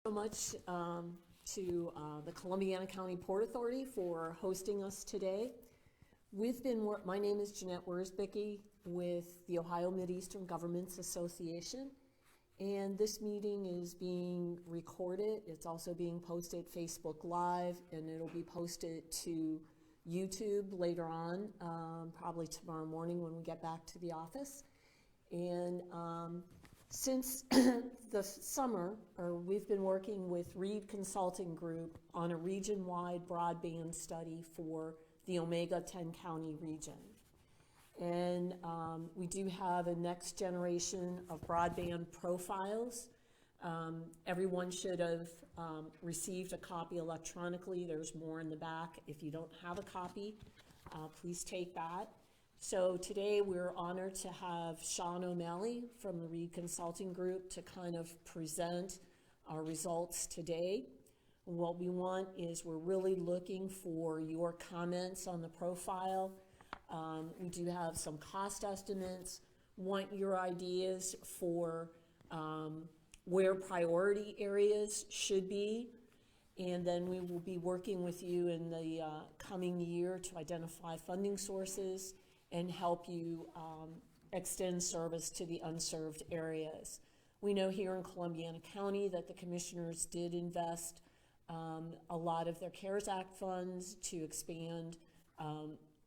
So much to the Columbiana County Port Authority for hosting us today. My name is Jeanette Wurzbicki with the Ohio Mideastern Governments Association, and this meeting is being recorded. It's also being posted Facebook Live, and it'll be posted to YouTube later on, probably tomorrow morning when we get back to the office. And since the summer, we've been working with Reid Consulting Group on a region-wide broadband study for the OMEGA 10-county region. And we do have a next generation of broadband profiles. Everyone should have received a copy electronically. There's more in the back. If you don't have a copy, please take that. So today we're honored to have Sean O'Malley from the Reid Consulting Group to kind of present our results today. What we want is we're really looking for your comments on the profile. We do have some cost estimates, want your ideas for where priority areas should be, and then we will be working with you in the coming year to identify funding sources and help you extend service to the unserved areas. We know here in Columbiana County that the commissioners did invest a lot of their CARES Act funds to expand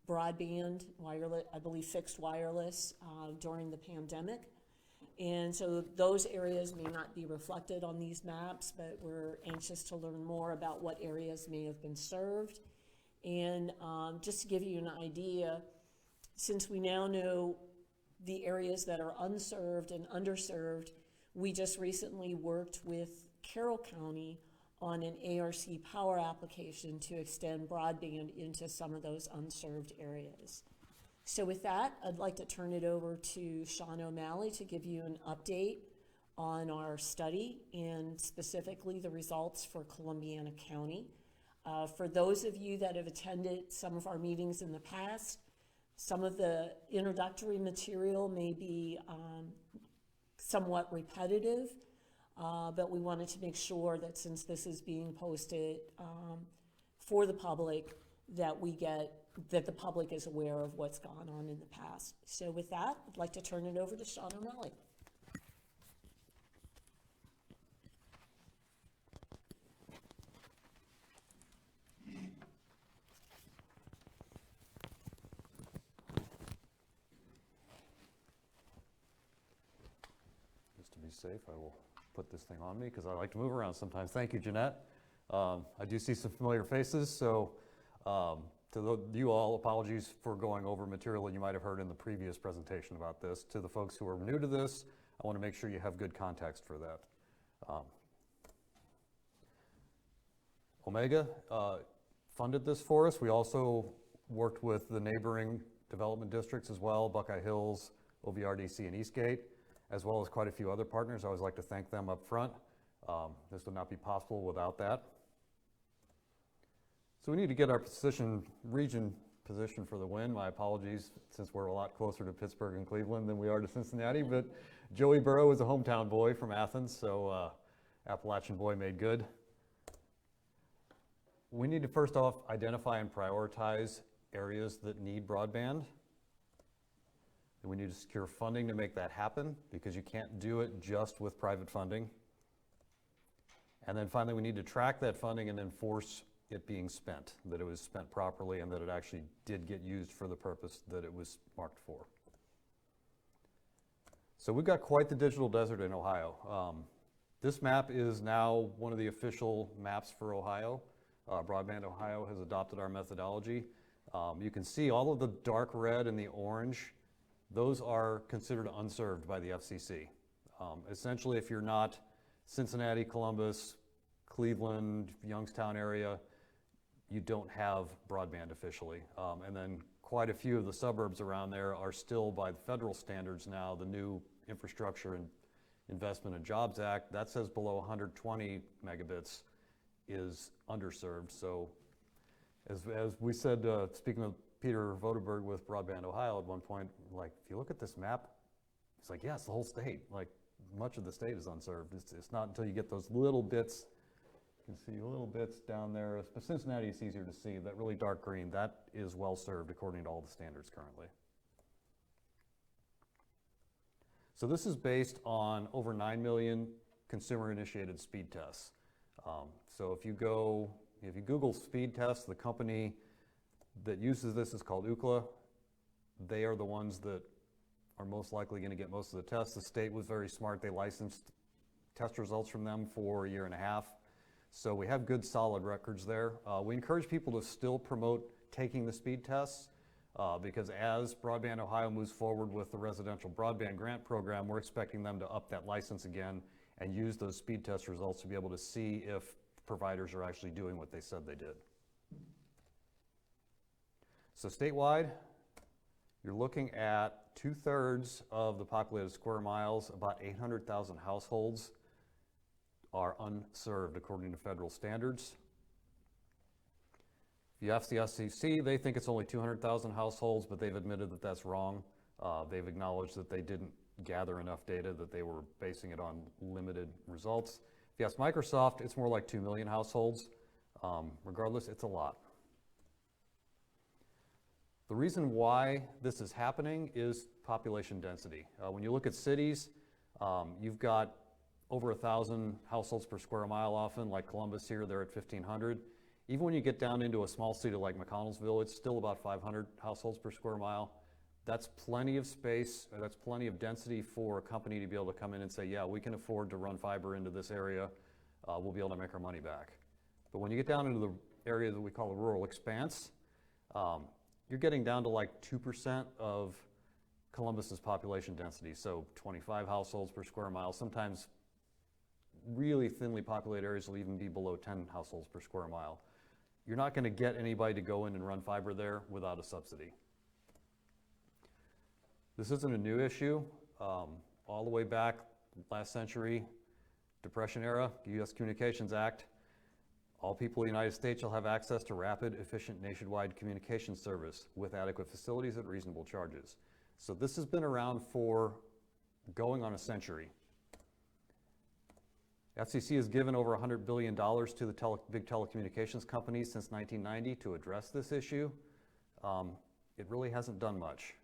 broadband, wireless, I believe fixed wireless during the pandemic. And so those areas may not be reflected on these maps, but we're anxious to learn more about what areas may have been served. And just to give you an idea, since we now know the areas that are unserved and underserved, we just recently worked with Carroll County on an ARC power application to extend broadband into some of those unserved areas. So with that, I'd like to turn it over to Sean O'Malley to give you an update on our study and specifically the results for Columbiana County. For those of you that have attended some of our meetings in the past, some of the introductory material may be somewhat repetitive, but we wanted to make sure that since this is being posted for the public, that the public is aware of what's gone on in the past. So with that, I'd like to turn it over to Sean O'Malley. Just to be safe, I will put this thing on me because I like to move around sometimes. Thank you, Jeanette. I do see some familiar faces, so to you all, apologies for going over material that you might have heard in the previous presentation about this. To the folks who are new to this, I want to make sure you have good context for that. OMEGA funded this for us. We also worked with the neighboring development districts as well, Buckeye Hills, OVRDC, and Eastgate, as well as quite a few other partners. I always like to thank them up front. This would not be possible without that. So we need to get our region position for the win. My apologies, since we're a lot closer to Pittsburgh and Cleveland than we are to Cincinnati, but Joey Burrow is a hometown boy from Athens, so Appalachian boy made good. We need to first off identify and prioritize areas that need broadband. And we need to secure funding to make that happen because you can't do it just with private funding. And then finally, we need to track that funding and enforce it being spent, that it was spent properly and that it actually did get used for the purpose that it was marked for. So we've got quite the digital desert in Ohio. This map is now one of the official maps for Ohio. Broadband Ohio has adopted our methodology. You can see all of the dark red and the orange. Those are considered unserved by the FCC. Essentially, if you're not Cincinnati, Columbus, Cleveland, Youngstown area, you don't have broadband officially. And then quite a few of the suburbs around there are still, by the federal standards now, the new Infrastructure and Investment and Jobs Act, that says below 120 megabits is underserved. So as we said, speaking with Peter Voderberg with Broadband Ohio at one point, like, if you look at this map, it's like, yeah, it's the whole state. Like, much of the state is unserved. It's not until you get those little bits You can see little bits down there, but Cincinnati is easier to see. That really dark green, that is well served according to all the standards currently. So this is based on over 9 million consumer-initiated speed tests. So if you Google speed tests, the company that uses this is called Ookla. They are the ones that are most likely going to get most of the tests. The state was very smart. They licensed test results from them for a year and a half. So we have good solid records there. We encourage people to still promote taking the speed tests because as Broadband Ohio moves forward with the residential broadband grant program, we're expecting them to up that license again and use those speed test results to be able to see if providers are actually doing what they said they did. So statewide, you're looking at 2/3 of the populated square miles, about 800,000 households are unserved according to federal standards. If you ask the FCC, they think it's only 200,000 households, but they've admitted that that's wrong. They've acknowledged that they didn't gather enough data, that they were basing it on limited results. If you ask Microsoft, it's more like 2 million households. Regardless, it's a lot. The reason why this is happening is population density. When you look at cities, you've got over 1,000 households per square mile often, like Columbus here, they're at 1,500. Even when you get down into a small city like McConnellsville, it's still about 500 households per square mile. That's plenty of space, that's plenty of density for a company to be able to come in and say, yeah, we can afford to run fiber into this area, we'll be able to make our money back. But when you get down into the area that we call the rural expanse, you're getting down to like 2% of Columbus's population density, so 25 households per square mile. Sometimes really thinly populated areas will even be below 10 households per square mile. You're not going to get anybody to go in and run fiber there without a subsidy. This isn't a new issue. All the way back last century, Depression era, U.S. Communications Act, all people in the United States shall have access to rapid, efficient nationwide communication service with adequate facilities at reasonable charges. So this has been around for going on a century. FCC has given over $100 billion to the big telecommunications companies since 1990 to address this issue. It really hasn't done much.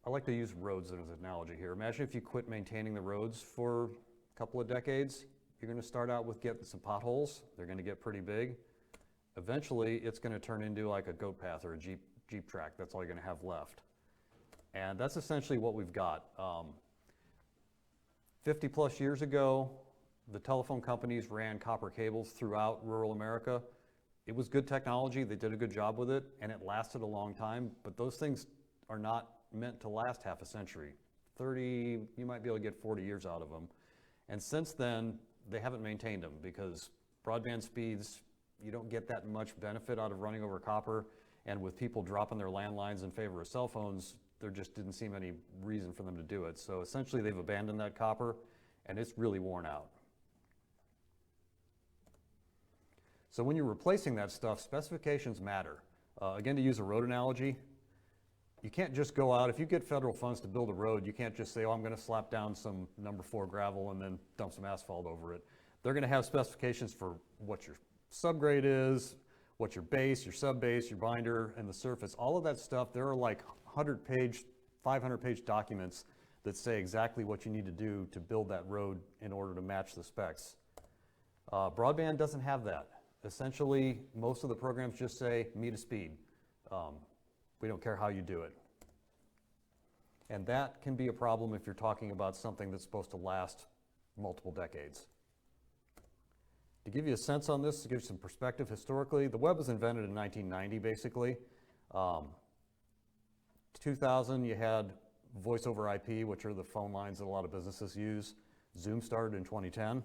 I like to use roads as an analogy here. Imagine if you quit maintaining the roads for a couple of decades. You're going to start out with getting some potholes. They're going to get pretty big. Eventually, it's going to turn into like a goat path or a Jeep track. That's all you're going to have left. And that's essentially what we've got. 50 plus years ago, the telephone companies ran copper cables throughout rural America. It was good technology. They did a good job with it, and it lasted a long time. But those things are not meant to last half a century. 30, you might be able to get 40 years out of them. And since then, they haven't maintained them because broadband speeds, you don't get that much benefit out of running over copper. And with people dropping their landlines in favor of cell phones, there just didn't seem any reason for them to do it. So essentially, they've abandoned that copper, and it's really worn out. So when you're replacing that stuff, specifications matter. Again, to use a road analogy, you can't just go out, if you get federal funds to build a road, you can't just say, oh, I'm going to slap down some number 4 gravel and then dump some asphalt over it. They're going to have specifications for what your subgrade is, what your base, your subbase, your binder, and the surface. All of that stuff, there are like 100-page, 500-page documents that say exactly what you need to do to build that road in order to match the specs. Broadband doesn't have that. Essentially, most of the programs just say, meet a speed. We don't care how you do it. And that can be a problem if you're talking about something that's supposed to last multiple decades. To give you a sense on this, to give you some perspective historically, the web was invented in 1990, basically. 2000, you had voice over IP, which are the phone lines that a lot of businesses use. Zoom started in 2010.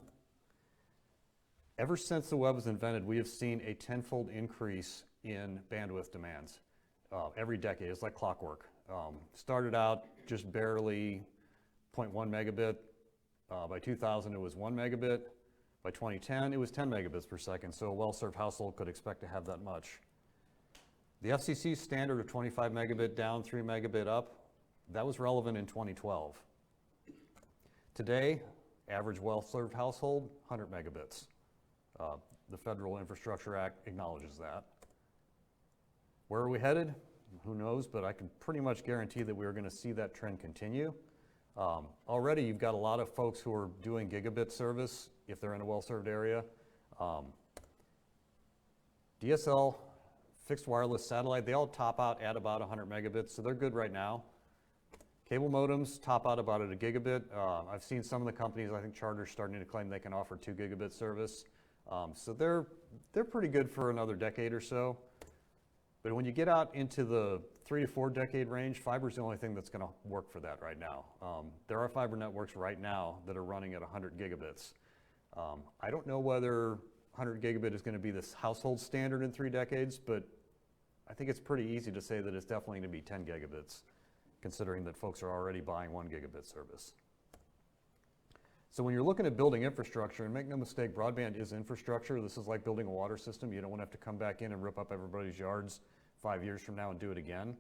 Ever since the web was invented, we have seen a 10-fold increase in bandwidth demands. Every decade, it's like clockwork. Started out just barely 0.1 megabit. By 2000, it was 1 megabit. By 2010, it was 10 megabits per second, so a well-served household could expect to have that much. The FCC standard of 25 megabit down, 3 megabit up, that was relevant in 2012. Today, Average well-served household, 100 megabits. The Federal Infrastructure Act acknowledges that. Where are we headed? Who knows, but I can pretty much guarantee that we're going to see that trend continue. Already you've got a lot of folks who are doing gigabit service if they're in a well-served area. DSL, fixed wireless, satellite, they all top out at about 100 megabits, so they're good right now. Cable modems top out about at a gigabit. I've seen some of the companies, I think Charter's starting to claim they can offer 2 gigabit service. So they're pretty good for another decade or so. But when you get out into the 3 to 4 decade range, fiber is the only thing that's going to work for that right now. There are fiber networks right now that are running at 100 gigabits. I don't know whether 100 gigabit is going to be this household standard in 3 decades, but I think it's pretty easy to say that it's definitely going to be 10 gigabits, considering that folks are already buying 1 gigabit service. So when you're looking at building infrastructure, and make no mistake, broadband is infrastructure. This is like building a water system. You don't want to have to come back in and rip up everybody's yards 5 years from now and do it again.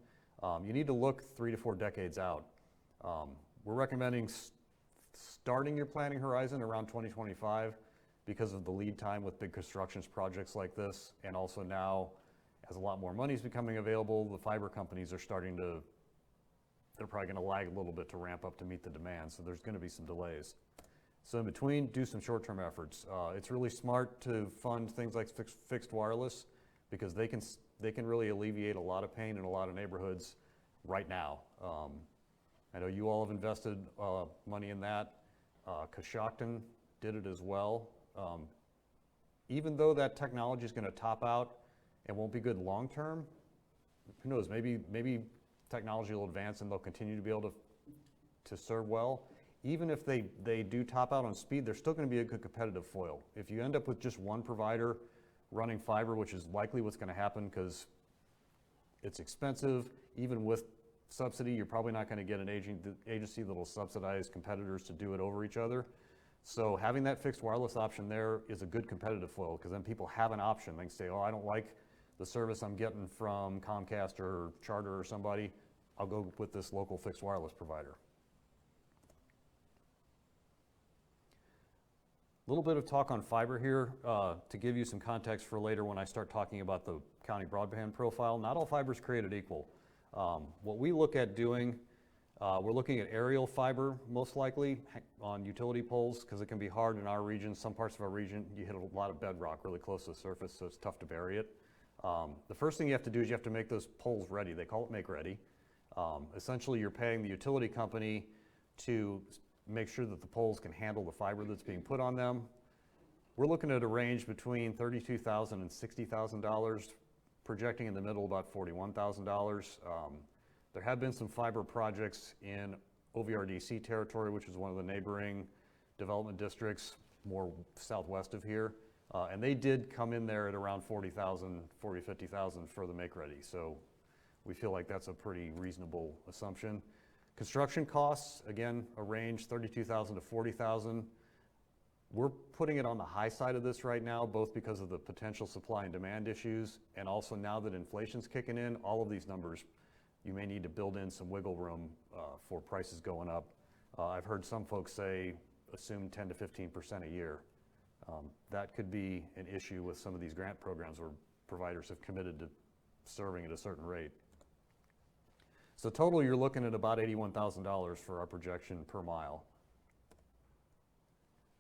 You need to look 3 to 4 decades out. We're recommending starting your planning horizon around 2025 because of the lead time with big construction projects like this, and also now, as a lot more money is becoming available, the fiber companies are starting to, they're probably going to lag a little bit to ramp up to meet the demand, so there's going to be some delays. So in between, do some short-term efforts. It's really smart to fund things like fixed wireless because they can really alleviate a lot of pain in a lot of neighborhoods right now. I know you all have invested money in that. Coshocton did it as well. Even though that technology is going to top out and won't be good long-term, who knows, maybe technology will advance and they'll continue to be able to serve well. Even if they do top out on speed, they're still going to be a good competitive foil. If you end up with just one provider running fiber, which is likely what's going to happen because it's expensive, even with subsidy, you're probably not going to get an agency that will subsidize competitors to do it over each other. So having that fixed wireless option there is a good competitive foil because then people have an option. They can say, oh, I don't like the service I'm getting from Comcast or Charter or somebody. I'll go with this local fixed wireless provider. A little bit of talk on fiber here to give you some context for later when I start talking about the county broadband profile. Not all fiber is created equal. What we look at doing, we're looking at aerial fiber most likely on utility poles because it can be hard in our region. Some parts of our region, you hit a lot of bedrock really close to the surface, so it's tough to bury it. The first thing you have to do is you have to make those poles ready. They call it make ready. Essentially, you're paying the utility company to make sure that the poles can handle the fiber that's being put on them. We're looking at a range between $32,000 and $60,000, projecting in the middle about $41,000. There have been some fiber projects in OVRDC territory, which is one of the neighboring development districts more southwest of here. And they did come in there at around $40,000, $50,000 for the make ready. So we feel like that's a pretty reasonable assumption. Construction costs, again, a range, $32,000 to $40,000. We're putting it on the high side of this right now, both because of the potential supply and demand issues, and also now that inflation's kicking in, all of these numbers, you may need to build in some wiggle room for prices going up. I've heard some folks say, assume 10 to 15% a year. That could be an issue with some of these grant programs where providers have committed to serving at a certain rate. So total, you're looking at about $81,000 for our projection per mile.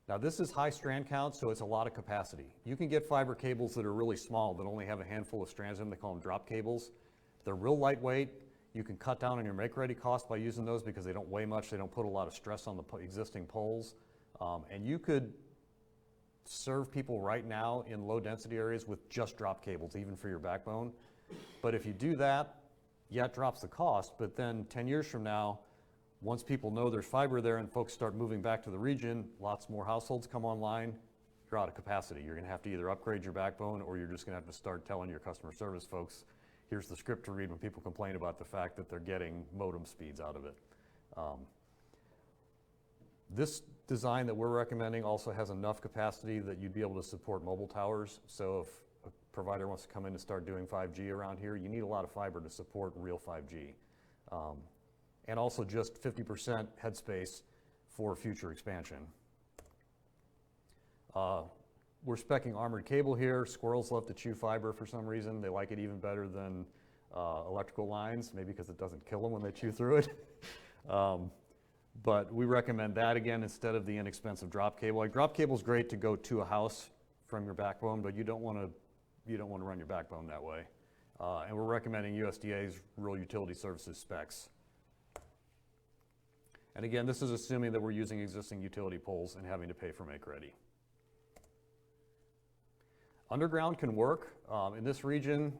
Now this is high strand count, so it's a lot of capacity. You can get fiber cables that are really small that only have a handful of strands in them. They call them drop cables. They're real lightweight. You can cut down on your make-ready cost by using those because they don't weigh much. They don't put a lot of stress on the existing poles. And you could serve people right now in low-density areas with just drop cables, even for your backbone. But if you do that, yeah, it drops the cost, but then 10 years from now, once people know there's fiber there and folks start moving back to the region, lots more households come online, you're out of capacity. You're gonna have to either upgrade your backbone or you're just gonna have to start telling your customer service folks, here's the script to read when people complain about the fact that they're getting modem speeds out of it. This design that we're recommending also has enough capacity that you'd be able to support mobile towers. So if a provider wants to come in and start doing 5G around here, you need a lot of fiber to support real 5G. And also just 50% headspace for future expansion. We're speccing armored cable here. Squirrels love to chew fiber for some reason. They like it even better than electrical lines, maybe because it doesn't kill them when they chew through it. But we recommend that again instead of the inexpensive drop cable. Like drop cable is great to go to a house from your backbone, but you don't want to run your backbone that way. And we're recommending USDA's Rural Utility Services specs. And again, this is assuming that we're using existing utility poles and having to pay for make ready. Underground can work. In this region,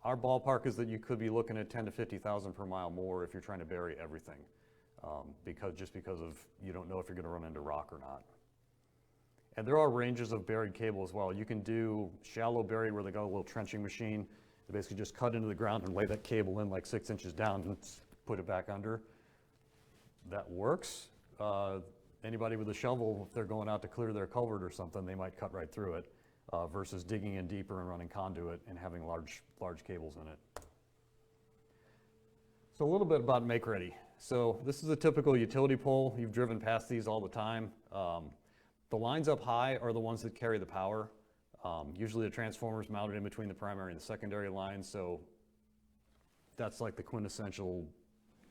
our ballpark is that you could be looking at 10 to 50,000 per mile more if you're trying to bury everything, because of you don't know if you're going to run into rock or not. And there are ranges of buried cable as well. You can do shallow bury where they got a little trenching machine. They basically just cut into the ground and lay that cable in like 6 inches down and put it back under. That works. Anybody with a shovel, if they're going out to clear their culvert or something, they might cut right through it. Versus digging in deeper and running conduit and having large cables in it. So a little bit about make ready. So this is a typical utility pole. You've driven past these all the time. The lines up high are the ones that carry the power. Usually the transformer's mounted in between the primary and the secondary lines, so that's like the quintessential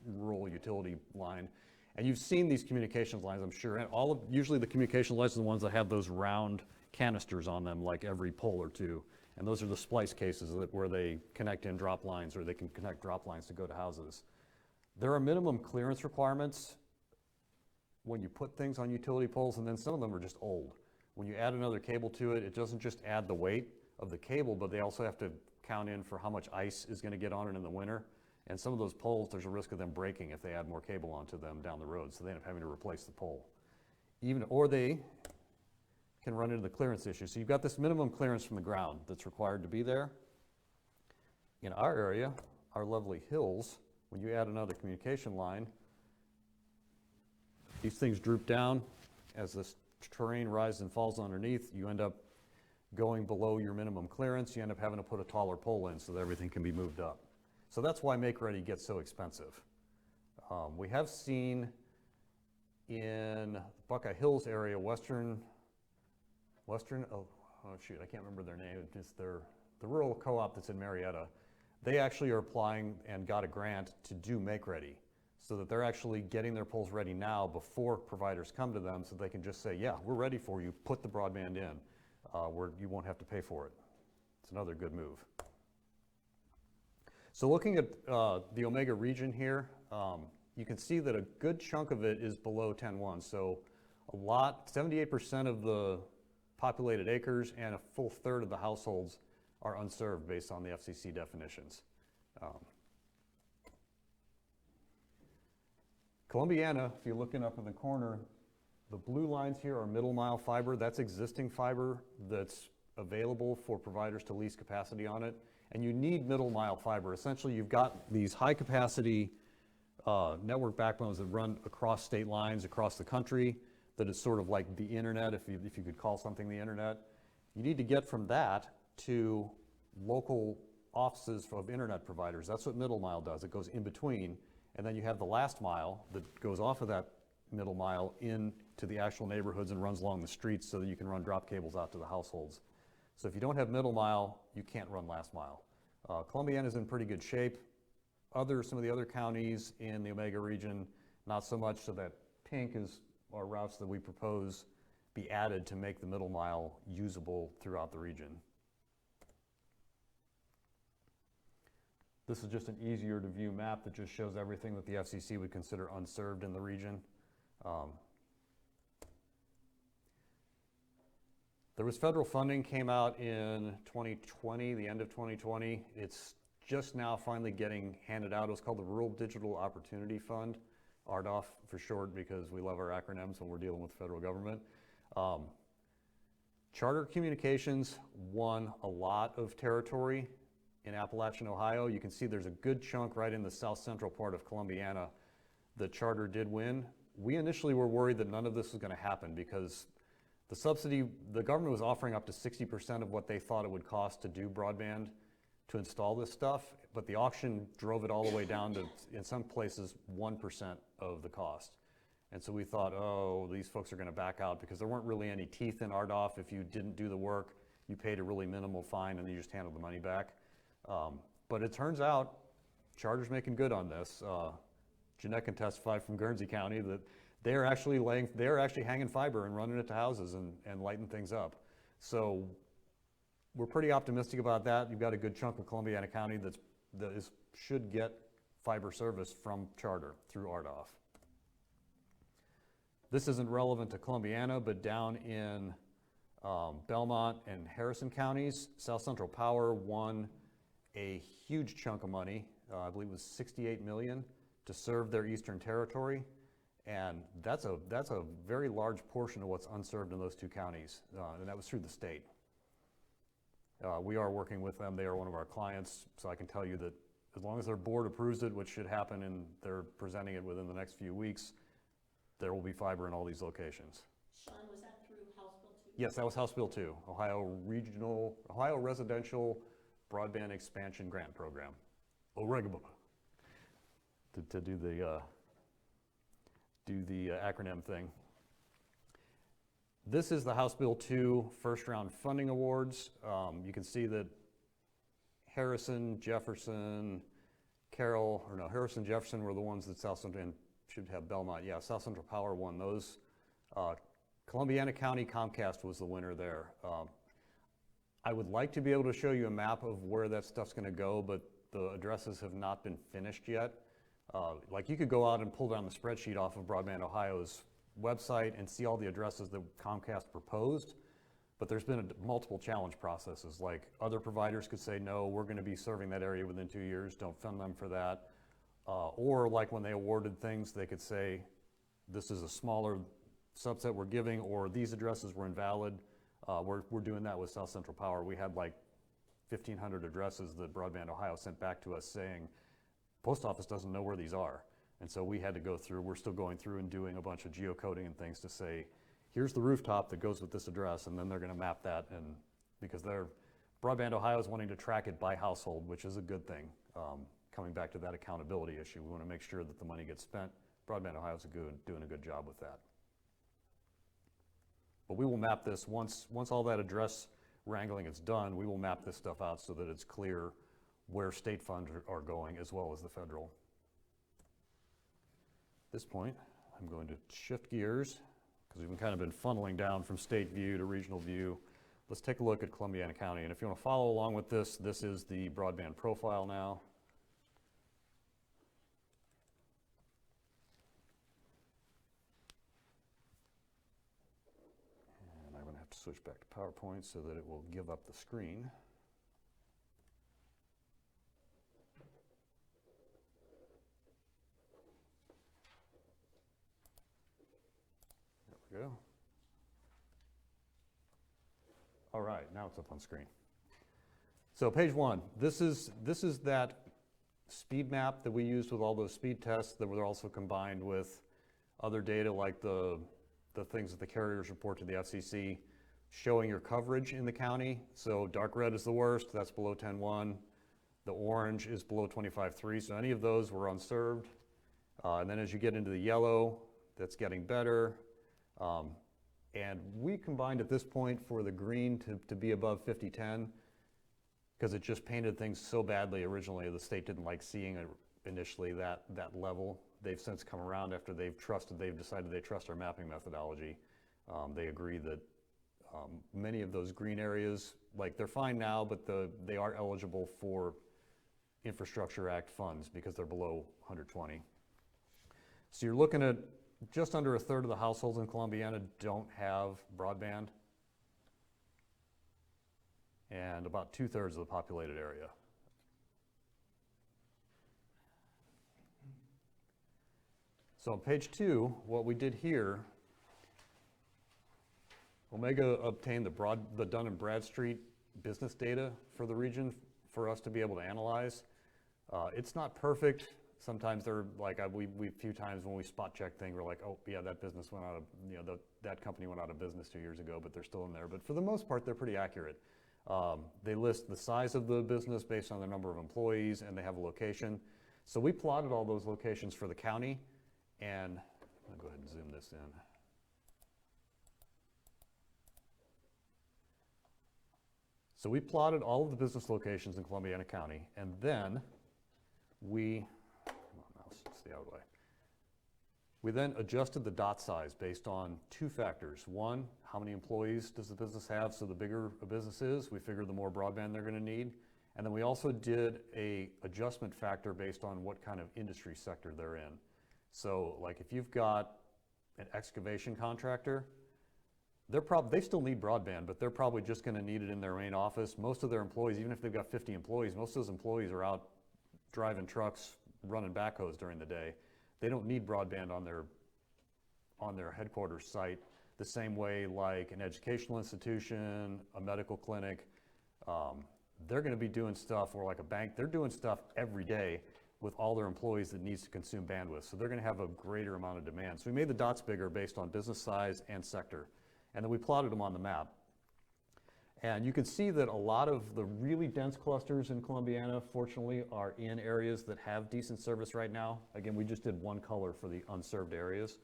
rural utility line. And you've seen these communications lines, I'm sure, and usually the communication lines are the ones that have those round canisters on them, like every pole or two, and those are the splice cases where they connect in drop lines, or they can connect drop lines to go to houses. There are minimum clearance requirements when you put things on utility poles, and then some of them are just old. When you add another cable to it, it doesn't just add the weight of the cable, but they also have to count in for how much ice is going to get on it in the winter. And some of those poles, there's a risk of them breaking if they add more cable onto them down the road, so they end up having to replace the pole. Or they can run into the clearance issue. So you've got this minimum clearance from the ground that's required to be there. In our area, our lovely hills, when you add another communication line, these things droop down. As this terrain rises and falls underneath, you end up going below your minimum clearance. You end up having to put a taller pole in so that everything can be moved up. So that's why make ready gets so expensive. We have seen in Buckeye Hills area, I can't remember their name, it's the rural co-op that's in Marietta. They actually are applying and got a grant to do make ready, so that they're actually getting their poles ready now before providers come to them, so they can just say, yeah, we're ready for you, put the broadband in, where you won't have to pay for it. It's another good move. So looking at the OMEGA region here, you can see that a good chunk of it is below 10.1. So 78% of the populated acres and a full third of the households are unserved based on the FCC definitions. Columbiana, if you're looking up in the corner, the blue lines here are middle mile fiber. That's existing fiber that's available for providers to lease capacity on it. And you need middle mile fiber. Essentially, you've got these high capacity network backbones that run across state lines, across the country, that is sort of like the internet, if you could call something the internet. You need to get from that to local offices of internet providers. That's what middle mile does. It goes in between, and then you have the last mile that goes off of that middle mile into the actual neighborhoods and runs along the streets so that you can run drop cables out to the households. So if you don't have middle mile, you can't run last mile. Columbiana is in pretty good shape. Some of the other counties in the OMEGA region, not so much, so that pink are routes that we propose be added to make the middle mile usable throughout the region. This is just an easier to view map that just shows everything that the FCC would consider unserved in the region. There was federal funding, came out in 2020, the end of 2020. It's just now finally getting handed out. It was called the Rural Digital Opportunity Fund, RDOF for short, because we love our acronyms when we're dealing with the federal government. Charter Communications won a lot of territory in Appalachian, Ohio. You can see there's a good chunk right in the south central part of Columbiana that Charter did win. We initially were worried that none of this was going to happen because the subsidy, the government was offering up to 60% of what they thought it would cost to do broadband to install this stuff, but the auction drove it all the way down to, in some places, 1% of the cost. And so we thought, oh, these folks are going to back out because there weren't really any teeth in RDOF. If you didn't do the work, you paid a really minimal fine and you just handled the money back. But it turns out Charter's making good on this. Jeanette can testify from Guernsey County that they're actually hanging fiber and running it to houses and lighting things up. So we're pretty optimistic about that. You've got a good chunk of Columbiana County that should get fiber service from Charter through RDOF. This isn't relevant to Columbiana, but down in Belmont and Harrison counties, South Central Power won a huge chunk of money, I believe it was $68 million, to serve their Eastern Territory. And that's a very large portion of what's unserved in those two counties, and that was through the state. We are working with them. They are one of our clients, so I can tell you that as long as their board approves it, which should happen and they're presenting it within the next few weeks, there will be fiber in all these locations. Sean, was that through House Bill 2? Yes, that was House Bill 2, Ohio Residential Broadband Expansion Grant Program, OMEGA, to do the acronym thing. This is the House Bill 2 first round funding awards. You can see that Harrison, Jefferson, Harrison, Jefferson were the ones that South Central, and should have Belmont. Yeah, South Central Power won those. Columbiana County Comcast was the winner there. I would like to be able to show you a map of where that stuff's going to go, but the addresses have not been finished yet. Like you could go out and pull down the spreadsheet off of Broadband Ohio's website and see all the addresses that Comcast proposed, but there's been multiple challenge processes. Like other providers could say, no, we're going to be serving that area within 2 years, don't fund them for that. Or like when they awarded things, they could say, this is a smaller subset we're giving, or these addresses were invalid. We're doing that with South Central Power. We had like 1,500 addresses that Broadband Ohio sent back to us saying, post office doesn't know where these are. And so we had to go through, we're still going through and doing a bunch of geocoding and things to say, here's the rooftop that goes with this address, and then they're going to map that. And because Broadband Ohio is wanting to track it by household, which is a good thing. Coming back to that accountability issue, we want to make sure that the money gets spent. Broadband Ohio is doing a good job with that. But we will map this once all that address wrangling is done. We will map this stuff out so that it's clear where state funds are going as well as the federal. At this point, I'm going to shift gears because we've kind of been funneling down from state view to regional view. Let's take a look at Columbiana County. And if you want to follow along with this, this is the broadband profile now. And I'm going to have to switch back to PowerPoint so that it will give up the screen. Go. All right, now it's up on screen. So page 1, this is that speed map that we used with all those speed tests that were also combined with other data like the things that the carriers report to the FCC, showing your coverage in the county. So dark red is the worst, that's below 10.1. The orange is below 25.3, so any of those were unserved. And then as you get into the yellow, that's getting better. And we combined at this point for the green to be above 5010 because it just painted things so badly originally. The state didn't like seeing it initially that level. They've since come around after they've decided they trust our mapping methodology. They agree that many of those green areas, like they're fine now, but they are eligible for Infrastructure Act funds because they're below 120. So you're looking at just under a third of the households in Columbiana don't have broadband, and about 2/3 of the populated area. So on page 2, what we did here, OMEGA obtained the Dun & Bradstreet business data for the region for us to be able to analyze. It's not perfect. Sometimes they're like, we a few times when we spot check things, we're like, oh yeah, that business went out of, that company went out of business 2 years ago, but they're still in there. But for the most part, they're pretty accurate. They list the size of the business based on the number of employees, and they have a location. So we plotted all those locations for the county, and I'll go ahead and zoom this in. So we plotted all of the business locations in Columbiana County, and then we, come on mouse, stay out of the way. We then adjusted the dot size based on two factors. One, how many employees does the business have? So the bigger a business is, we figured the more broadband they're gonna need. And then we also did a adjustment factor based on what kind of industry sector they're in. So like if you've got an excavation contractor, they still need broadband, but they're probably just gonna need it in their main office. Most of their employees, even if they've got 50 employees, most of those employees are out driving trucks, running backhoes during the day. They don't need broadband on their headquarters site the same way like an educational institution, a medical clinic. They're gonna be doing stuff, or like a bank, they're doing stuff every day with all their employees that needs to consume bandwidth. So they're gonna have a greater amount of demand. So we made the dots bigger based on business size and sector. And then we plotted them on the map. And you can see that a lot of the really dense clusters in Columbiana, fortunately, are in areas that have decent service right now. Again, we just did one color for the unserved areas.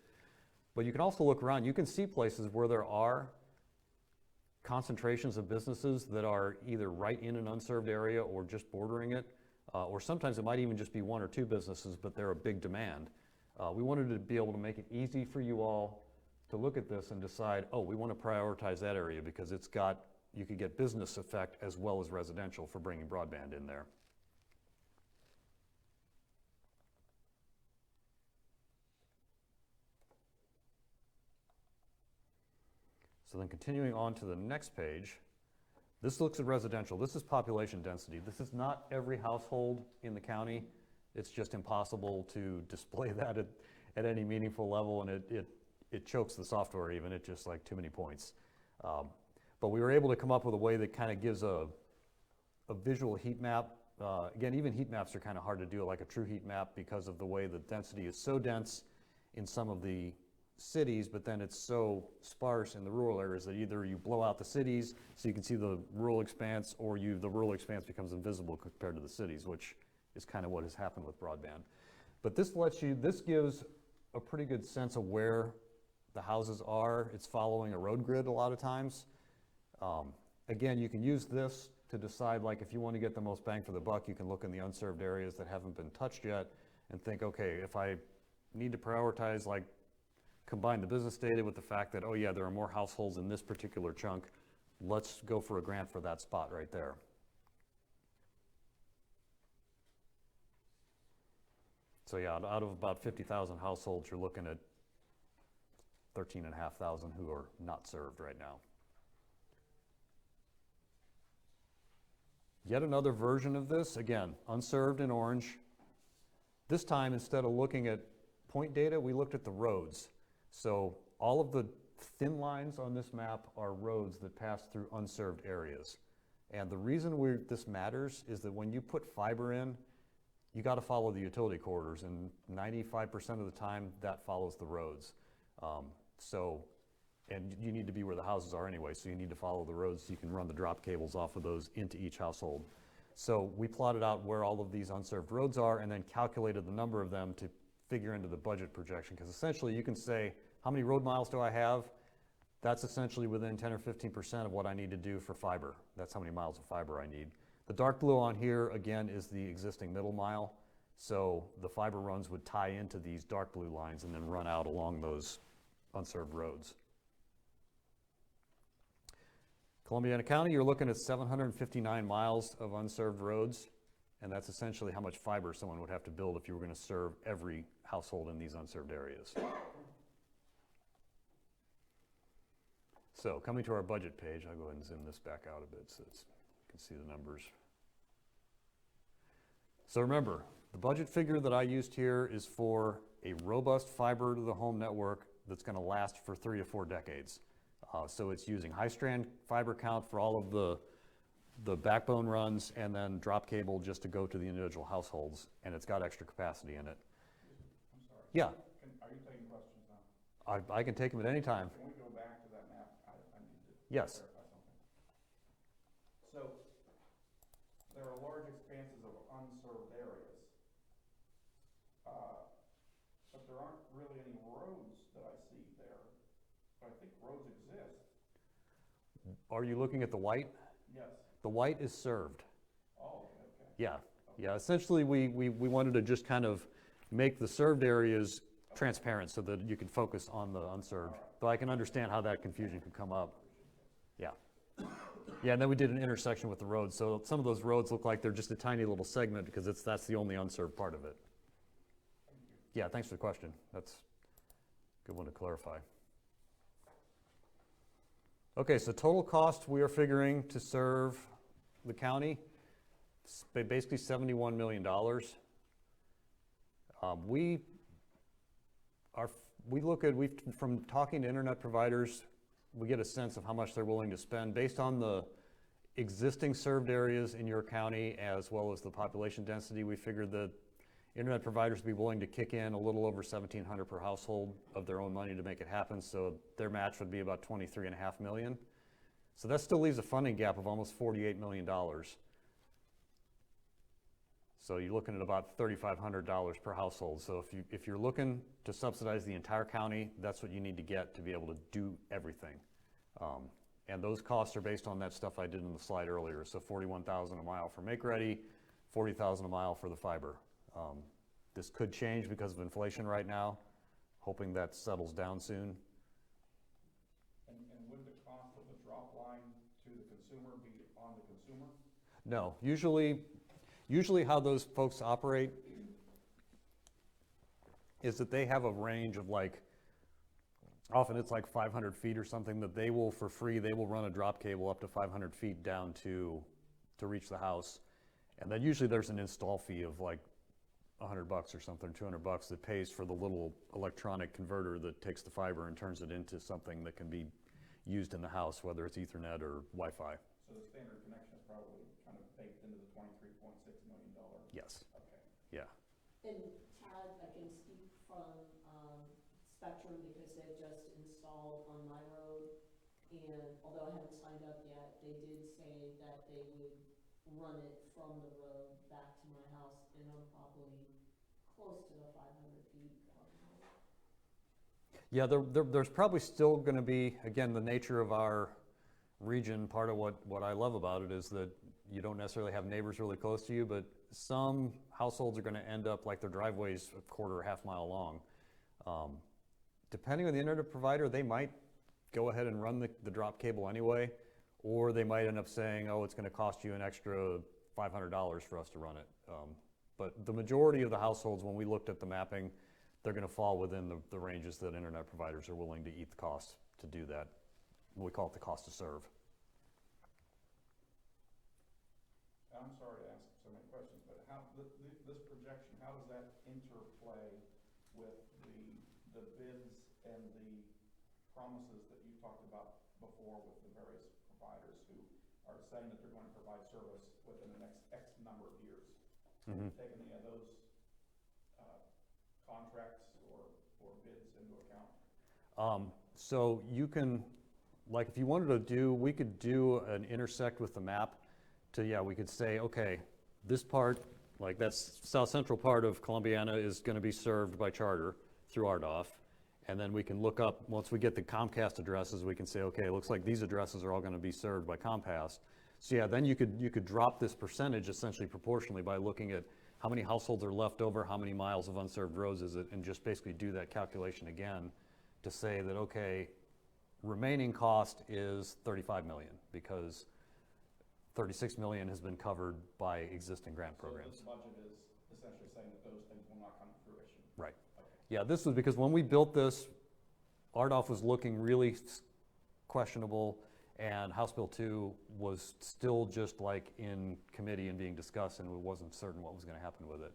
But you can also look around. You can see places where there are concentrations of businesses that are either right in an unserved area or just bordering it. Or sometimes it might even just be one or two businesses, but they're a big demand. We wanted to be able to make it easy for you all to look at this and decide, oh, we want to prioritize that area because you could get business effect as well as residential for bringing broadband in there. So then continuing on to the next page, this looks at residential. This is population density. This is not every household in the county. It's just impossible to display that at any meaningful level, and it chokes the software even. It's just like too many points. But we were able to come up with a way that kind of gives a visual heat map. Again, even heat maps are kind of hard to do like a true heat map because of the way the density is so dense in some of the cities, but then it's so sparse in the rural areas that either you blow out the cities so you can see the rural expanse, or the rural expanse becomes invisible compared to the cities, which is kind of what has happened with broadband. But this gives a pretty good sense of where the houses are. It's following a road grid a lot of times. Again, you can use this to decide, like if you want to get the most bang for the buck, you can look in the unserved areas that haven't been touched yet and think, okay, if I need to prioritize, like combine the business data with the fact that, oh yeah, there are more households in this particular chunk, let's go for a grant for that spot right there. So yeah, out of about 50,000 households, you're looking at 13,500 who are not served right now. Yet another version of this, again, unserved in orange. This time, instead of looking at point data, we looked at the roads. So all of the thin lines on this map are roads that pass through unserved areas. And the reason this matters is that when you put fiber in, you got to follow the utility corridors, and 95% of the time that follows the roads. And you need to be where the houses are anyway, so you need to follow the roads so you can run the drop cables off of those into each household. So we plotted out where all of these unserved roads are and then calculated the number of them to figure into the budget projection, because essentially you can say, how many road miles do I have? That's essentially within 10 or 15% of what I need to do for fiber. That's how many miles of fiber I need. The dark blue on here, again, is the existing middle mile. So the fiber runs would tie into these dark blue lines and then run out along those unserved roads. Columbiana County, you're looking at 759 miles of unserved roads, and that's essentially how much fiber someone would have to build if you were going to serve every household in these unserved areas. So coming to our budget page, I'll go ahead and zoom this back out a bit so you can see the numbers. So remember, the budget figure that I used here is for a robust fiber to the home network that's going to last for 3 to 4 decades. So it's using high strand fiber count for all of the backbone runs, and then drop cable just to go to the individual households, and it's got extra capacity in it. I'm sorry. Yeah. Are you taking questions now? I can take them at any time. Can we go back to that map? I need to Yes. clarify something. So there are large expanses of unserved areas, but there aren't really any roads Are you looking at the white? Yes. The white is served. Oh, okay. Yeah, yeah, essentially we wanted to just kind of make the served areas transparent so that you can focus on the unserved. Though I can understand how that confusion could come up. Yeah. Yeah, and then we did an intersection with the road, so some of those roads look like they're just a tiny little segment because that's the only unserved part of it. Yeah, thanks for the question. That's a good one to clarify. Okay, so total cost we are figuring to serve the county, basically $71 million. From talking to internet providers, we get a sense of how much they're willing to spend based on the existing served areas in your county as well as the population density. We figured that internet providers would be willing to kick in a little over $1,700 per household of their own money to make it happen, so their match would be about $23.5 million. So that still leaves a funding gap of almost $48 million. So you're looking at about $3,500 per household. So if you're looking to subsidize the entire county, that's what you need to get to be able to do everything. And those costs are based on that stuff I did in the slide earlier. So $41,000 a mile for make-ready, $40,000 a mile for the fiber. This could change because of inflation right now, hoping that settles down soon. And would the cost of the drop line to the consumer be on the consumer? No, usually how those folks operate is that they have a range of often it's like 500 feet or something that they will, for free, they will run a drop cable up to 500 feet down to reach the house. And then usually there's an install fee of like $100 or something, $200 that pays for the little electronic converter that takes the fiber and turns it into something that can be used in the house, whether it's Ethernet or Wi-Fi. So the standard connection is probably kind of baked into the $23.6 million. Yes. Okay. Yeah. And Chad, I can speak from Spectrum because they've just installed on my road, and although I haven't signed up yet, they did say that they would run it from the road back to my house, and I'm probably close to the 500 feet from home. Yeah, there's probably still going to be, again, the nature of our region, part of what I love about it is that you don't necessarily have neighbors really close to you, but some households are going to end up like their driveway's a quarter or half mile long. Depending on the internet provider, they might go ahead and run the drop cable anyway, or they might end up saying, oh, it's going to cost you an extra $500 for us to run it. But the majority of the households, when we looked at the mapping, they're going to fall within the ranges that internet providers are willing to eat the cost to do that. We call it the cost to serve. I'm sorry to ask so many questions, but how this projection, how does that interplay with the bids and the promises that you talked about before with the various providers who are saying that they're going to provide service within the next X number of years? Mm-hmm. Take any of those contracts or bids into account? So you can, like if you wanted to do, we could do an intersect with the map we could say, okay, this part, like that's south central part of Columbiana is going to be served by Charter through RDOF. And then we can look up, once we get the Comcast addresses, we can say, okay, it looks like these addresses are all going to be served by Comcast. So yeah, then you could drop this percentage essentially proportionally by looking at how many households are left over, how many miles of unserved roads is it, and just basically do that calculation again to say that, okay, remaining cost is $35 million because $36 million has been covered by existing grant programs. So this budget is essentially saying that those things will not come to fruition? Right. Okay. Yeah, this was because when we built this, RDOF was looking really questionable, and House Bill 2 was still just like in committee and being discussed, and it wasn't certain what was going to happen with it.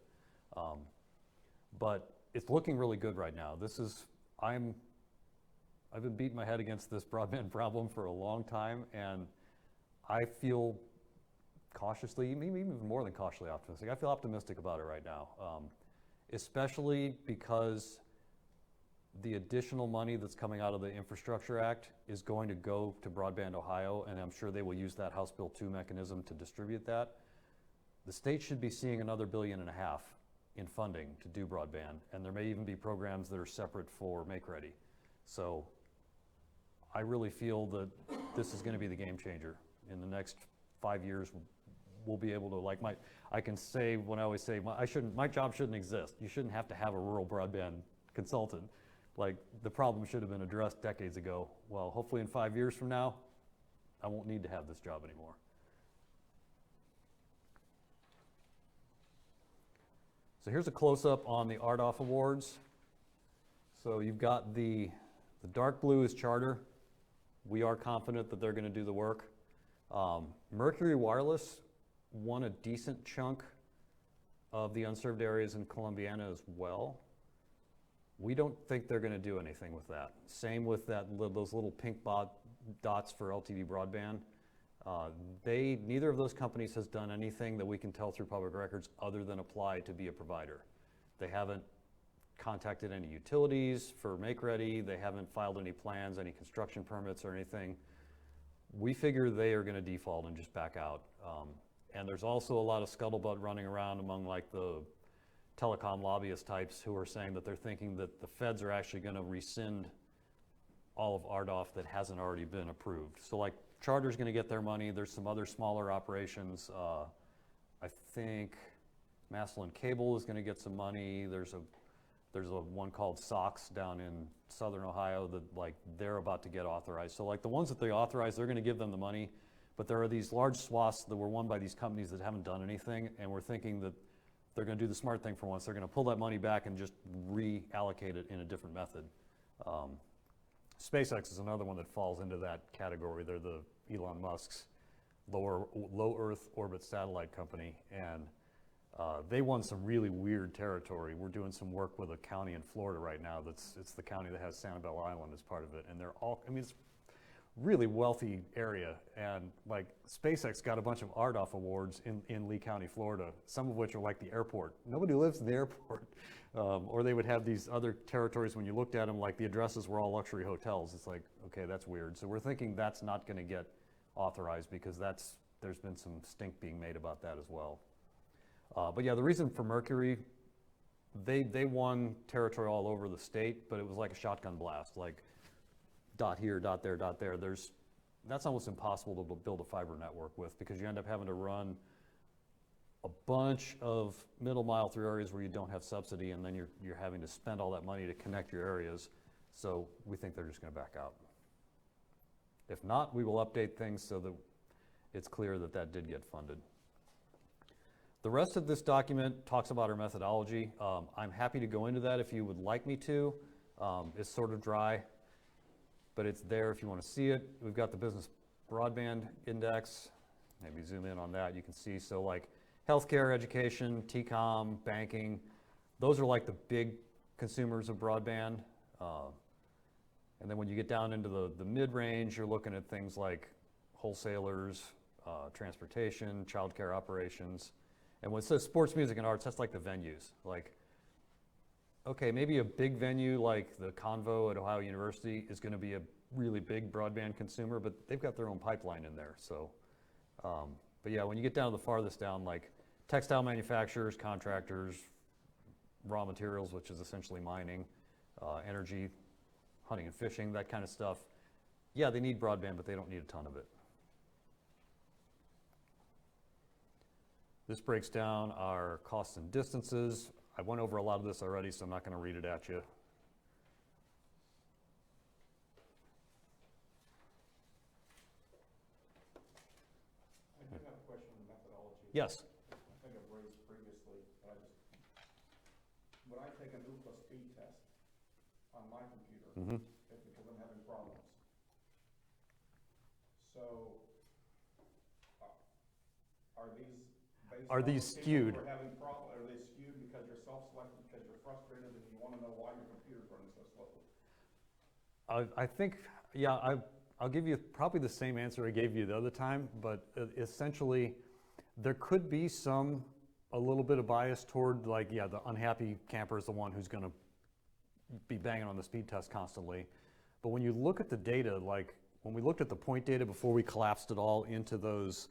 But it's looking really good right now. I've been beating my head against this broadband problem for a long time, and I feel cautiously, maybe even more than cautiously optimistic. I feel optimistic about it right now, especially because the additional money that's coming out of the Infrastructure Act is going to go to Broadband Ohio, and I'm sure they will use that House Bill 2 mechanism to distribute that. The state should be seeing another $1.5 billion in funding to do broadband, and there may even be programs that are separate for Make Ready. So I really feel that this is going to be the game changer. In the next 5 years, we'll be able to, like, I can say when I always say, my job shouldn't exist. You shouldn't have to have a rural broadband consultant. Like, the problem should have been addressed decades ago. Well, hopefully in 5 years from now, I won't need to have this job anymore. So here's a close-up on the RDOF awards. So you've got the dark blue is Charter. We are confident that they're going to do the work. Mercury Wireless won a decent chunk of the unserved areas in Columbiana as well. We don't think they're going to do anything with that. Same with those little pink dots for LTV broadband. Neither of those companies has done anything that we can tell through public records other than apply to be a provider. They haven't contacted any utilities for make-ready. They haven't filed any plans, any construction permits or anything. We figure they are going to default and just back out. And there's also a lot of scuttlebutt running around among like the telecom lobbyist types who are saying that they're thinking that the feds are actually going to rescind all of RDOF that hasn't already been approved. So like Charter's going to get their money. There's some other smaller operations. I think Massillon Cable is going to get some money. There's a one called Sox down in Southern Ohio that like they're about to get authorized. So like the ones that they authorize, they're going to give them the money. But there are these large swaths that were won by these companies that haven't done anything, and we're thinking that they're going to do the smart thing for once. They're going to pull that money back and just reallocate it in a different method. SpaceX is another one that falls into that category. They're the Elon Musk's low Earth orbit satellite company, and they won some really weird territory. We're doing some work with a county in Florida right now. It's the county that has Sanibel Island as part of it, and they're all, I mean, it's really wealthy area, and like SpaceX got a bunch of RDOF awards in Lee County, Florida, some of which are like the airport. Nobody lives in the airport. Or they would have these other territories when you looked at them, like the addresses were all luxury hotels. It's like, okay, that's weird. So we're thinking that's not going to get authorized because there's been some stink being made about that as well. But yeah, the reason for Mercury, they won territory all over the state, but it was like a shotgun blast, like dot here, dot there, dot there. That's almost impossible to build a fiber network with because you end up having to run a bunch of middle mile through areas where you don't have subsidy, and then you're having to spend all that money to connect your areas. So we think they're just going to back out. If not, we will update things so that it's clear that that did get funded. The rest of this document talks about our methodology. I'm happy to go into that if you would like me to. It's sort of dry, but it's there if you want to see it. We've got the business broadband index. Maybe zoom in on that. You can see, so like healthcare, education, TCOM, banking, those are like the big consumers of broadband. And then when you get down into the mid-range, you're looking at things like wholesalers, transportation, childcare operations. And when it says sports, music, and arts, that's like the venues. Like, okay, maybe a big venue like the Convo at Ohio University is going to be a really big broadband consumer, but they've got their own pipeline in there. So, but yeah, when you get down to the farthest down, like textile manufacturers, contractors, raw materials, which is essentially mining, energy, hunting and fishing, that kind of stuff. Yeah, they need broadband, but they don't need a ton of it. This breaks down our costs and distances. I went over a lot of this already, so I'm not going to read it at you. I do have a question on the methodology. Yes. I think I've raised previously, but when I take an Ookla speed test on my computer, it's because I'm having problems. So, are these based Are on these people skewed? who are having problems? Are they skewed because you're self-selected, because you're frustrated, and you want to know why your computer's running so slow? I think, yeah, I'll give you probably the same answer I gave you the other time, but essentially, there could be a little bit of bias toward, like, yeah, the unhappy camper is the one who's going to be banging on the speed test constantly. But when you look at the data, like when we looked at the point data before we collapsed it all into those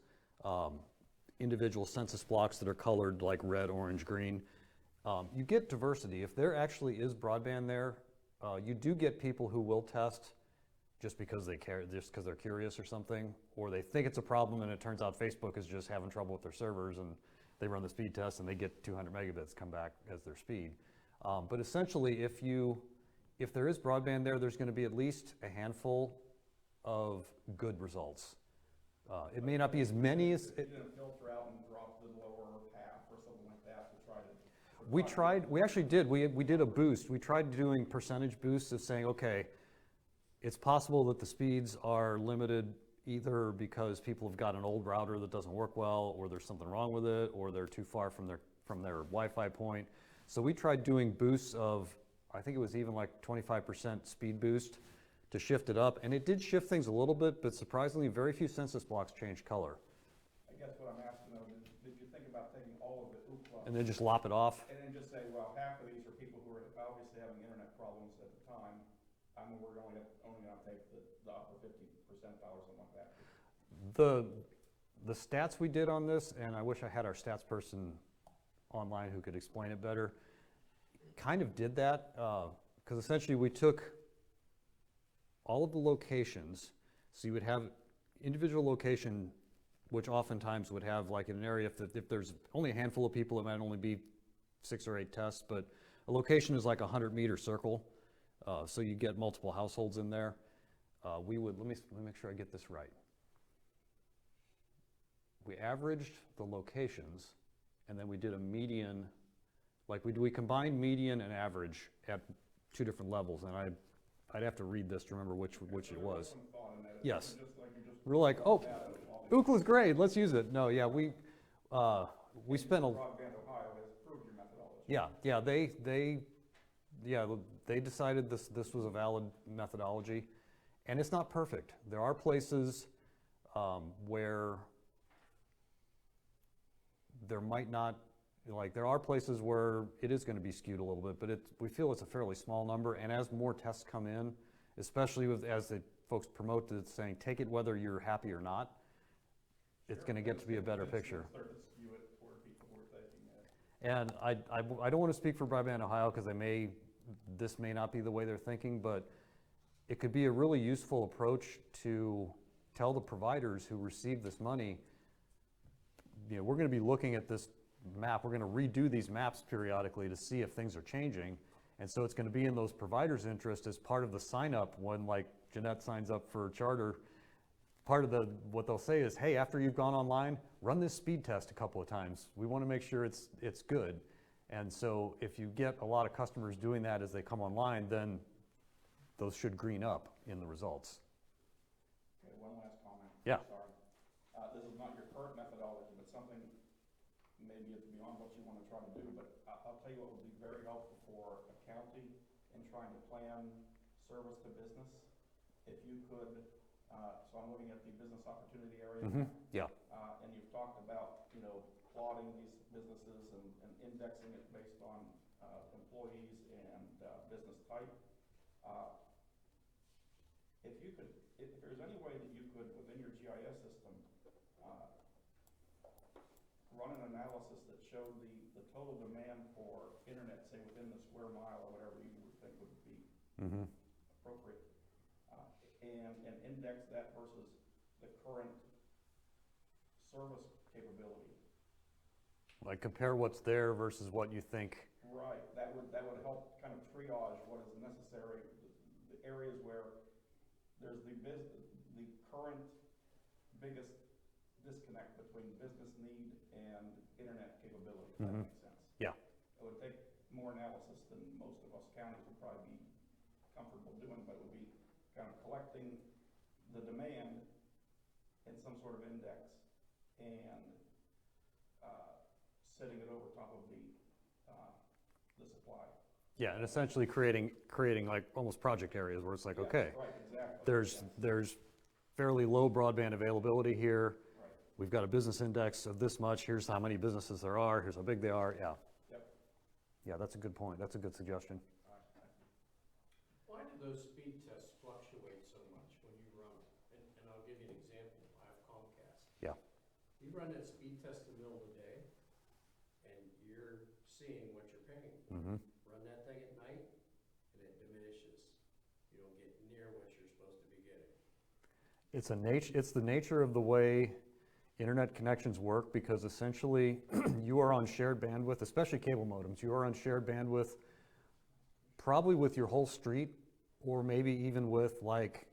individual census blocks that are colored like red, orange, green, you get diversity. If there actually is broadband there, you do get people who will test just because they care, just because they're curious or something, or they think it's a problem and it turns out Facebook is just having trouble with their servers and they run the speed test and they get 200 megabits come back as their speed. But essentially, if there is broadband there, there's going to be at least a handful of good results. It may not be as many as... You didn't filter out and drop the lower half or something like that to try to... We actually did. We did a boost. We tried doing percentage boosts of saying, okay, it's possible that the speeds are limited either because people have got an old router that doesn't work well, or there's something wrong with it, or they're too far from their Wi-Fi point. So we tried doing boosts of, I think it was even like 25% speed boost to shift it up, and it did shift things a little bit, but surprisingly, very few census blocks changed color. I guess what I'm asking though, did you think about taking all of the Ookla And then just lop it off? and then just say, well, half of these are people who are obviously having internet problems at the time. I mean, we're only gonna take the upper 50% or something like that. The stats we did on this, and I wish I had our stats person online who could explain it better, kind of did that, because essentially we took all of the locations, so you would have individual location, which oftentimes would have, like in an area, if there's only a handful of people, it might only be 6 or 8 tests, but a location is like a 100-meter circle, so you get multiple households in there. We would, let me make sure I get this right. We averaged the locations, and then we did a median, like we combined median and average at 2 different levels, and I'd have to read this to remember which it was. Yes. We're like, oh, Ookla's great, let's use it. No, yeah, we spent a... Broadband Ohio has approved your methodology. They decided this was a valid methodology, and it's not perfect. There are places where there might not, like there are places where it is going to be skewed a little bit, but we feel it's a fairly small number, and as more tests come in, especially as the folks promote it saying take it whether you're happy or not, it's going to get to be a better picture. And I don't want to speak for Broadband Ohio because this may not be the way they're thinking, but it could be a really useful approach to tell the providers who receive this money, we're going to be looking at this map, we're going to redo these maps periodically to see if things are changing, and so it's going to be in those providers' interest as part of the sign up when, like, Jeanette signs up for Charter. Part of what they'll say is, hey, after you've gone online, run this speed test a couple of times. We want to make sure it's good. And so if you get a lot of customers doing that as they come online, then those should green up in the results. Okay, one last comment. Yeah. Sorry. This is not your current methodology, but something maybe it's beyond what you want to try to do, but I'll tell you what would be very helpful for a county in trying to plan service to business. If you could, so I'm looking at the business opportunity area. Mm-hmm. Yeah. And you've talked about, plotting these businesses and indexing it based on employees and business type. If there's any way that you could, within your GIS system, run an analysis that showed the total demand for internet, say within the square mile or whatever you would think would be appropriate, and index that versus the current service capability. Like compare what's there versus what you think. Right, that would help kind of triage what is necessary, the areas where there's the current biggest disconnect between business need and internet capability, if that makes sense. Yeah. It would take more analysis than most of us counties would probably be comfortable doing, but it would be kind of collecting the demand in some sort of index and setting it over top of the supply. Yeah, and essentially creating like almost project areas where it's like, Yes, okay, right, exactly. there's fairly low broadband availability here. Right. We've got a business index of this much. Here's how many businesses there are. Here's how big they are. Yeah. Yep. Yeah, that's a good point. That's a good suggestion. All right, thank you. Why do those speed tests fluctuate so much when you run them? And I'll give you an example. I have Comcast. Yeah. You run that speed test in the middle of the day, and you're seeing what you're paying for. Mm-hmm. Run that thing at night, and it diminishes. You don't get near what you're supposed to be getting. it's the nature of the way internet connections work, because essentially you are on shared bandwidth, especially cable modems. You are on shared bandwidth probably with your whole street, or maybe even with, like,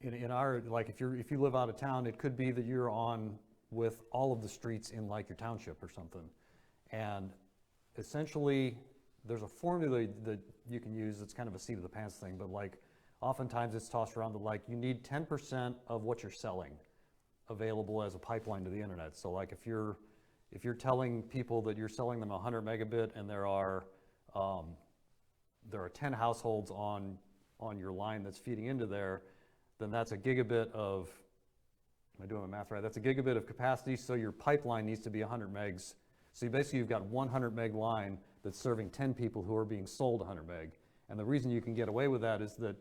in our, like, if you live out of town, it could be that you're on with all of the streets in, like, your township or something. And essentially there's a formula that you can use. It's kind of a seat of the pants thing, but, like, oftentimes it's tossed around that, like, you need 10% of what you're selling available as a pipeline to the internet. So, like, if you're telling people that you're selling them 100 megabit and there are 10 households on your line that's feeding into there, then that's a gigabit of, am I doing my math right? That's a gigabit of capacity, so your pipeline needs to be 100 megs. So you've got 100 meg line that's serving 10 people who are being sold 100 meg. And the reason you can get away with that is that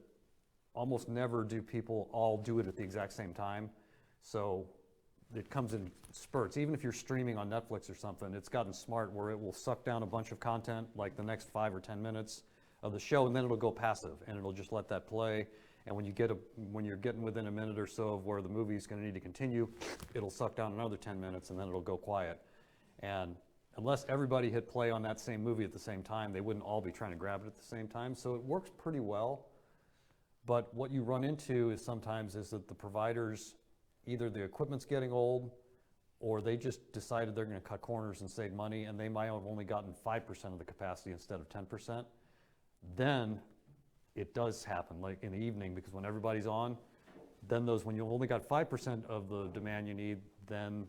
almost never do people all do it at the exact same time. So it comes in spurts. Even if you're streaming on Netflix or something, it's gotten smart where it will suck down a bunch of content, like the next 5 or 10 minutes of the show, and then it'll go passive, and it'll just let that play. And when you're getting within a minute or so of where the movie's going to need to continue, it'll suck down another 10 minutes, and then it'll go quiet. And unless everybody hit play on that same movie at the same time, they wouldn't all be trying to grab it at the same time. So it works pretty well. But what you run into is sometimes is that the providers, either the equipment's getting old, or they just decided they're going to cut corners and save money, and they might have only gotten 5% of the capacity instead of 10%. Then it does happen, like in the evening, because when everybody's on, then when you only got 5% of the demand you need, then